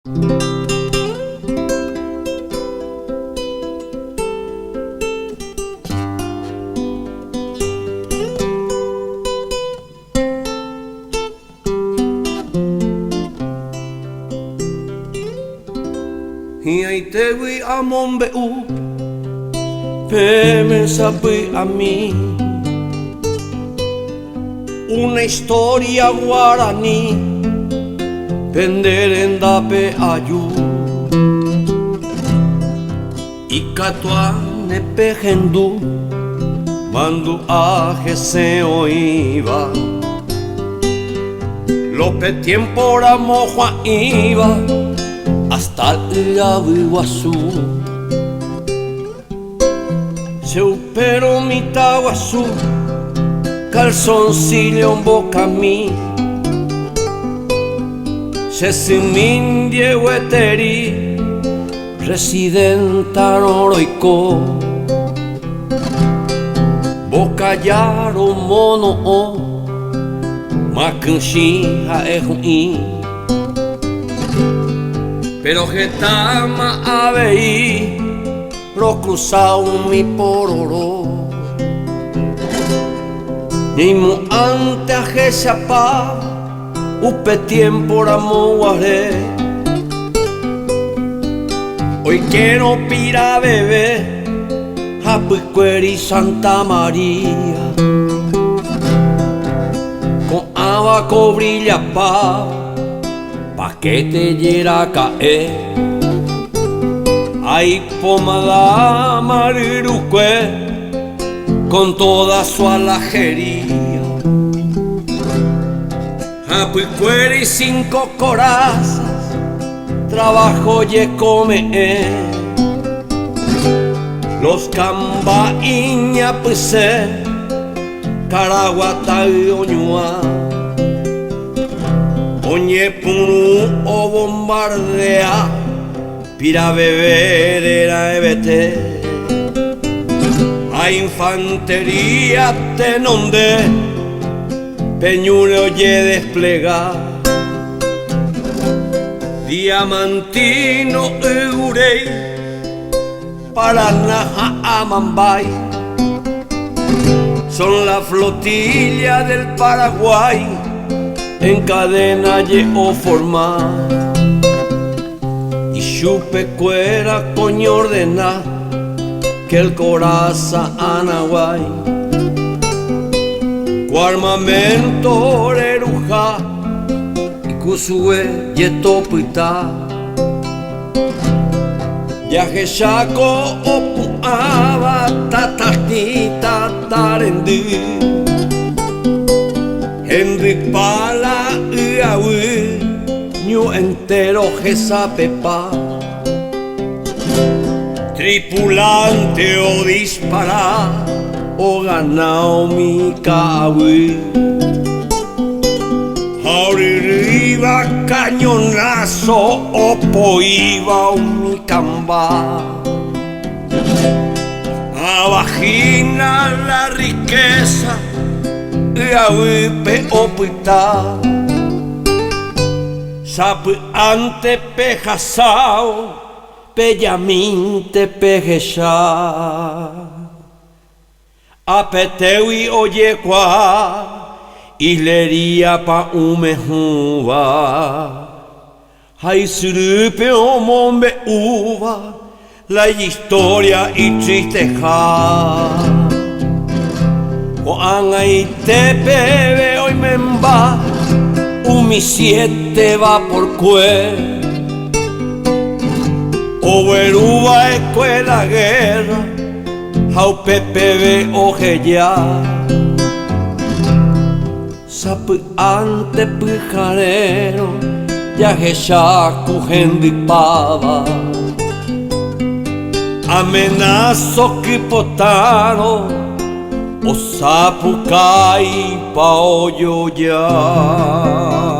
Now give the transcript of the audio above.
Hiai tewi amon beu Peme sapi a mí una historia guaraní Penderenda pe ayu Ikatuane pe hendu Mandu aje se oiba Lope tiempo ra moja iba hasta el Iguazú. Se upero mi taguazú, calzoncillo en boca mí. Se simin diegueteri, residenta noroico. Boca yaro mono o, macanchija ejuin. Pero getama aveí, ro cruzao mi pororo. Nimo ante a jechapa, upe tiempo ramo guaré. Hoy quiero pira bebé, Apicueri Santa María. Con abaco brilla pa' que te llega a caer. Ay, pomada marirucue, con toda su alajería. Apicueri 5 corazas, trabajo y come. Los cambaíña pise, caraguata y oñua. Oñe punu o bombardea, pira beber era ebete. A infantería te nonde, peñule oye desplegar. Diamantino Urey, Paraná a Mambay. Son la flotilla del Paraguay, en cadena llevo formar. Y chupe cuera coño ordena que el coraza anaguay. Cuarmamento oreruja y cusue yetopita. Yaje chaco opuaba tatatita tarendi. Henry Pala y Ahui, ñu entero jesa pepa. Tripulante o dispara, o ganao mi cahui. Auririba cañonazo, o poiba mi camba. Abajina la riqueza, Yawipe opita, sap ante pejasao, peyaminte pejesha. Apetewi oye kwa, islería pa umehuva. Hay surupe o mombe uva, la historia y tristeja. O angai te bebe hoy me va, mi 7 va por cue. O veruba escuela guerra, jau pepebe ojeya. Sap ante pijarero, ya jechaku hendipaba. Amenazo que potaro, o sapucai pa hoyo ya.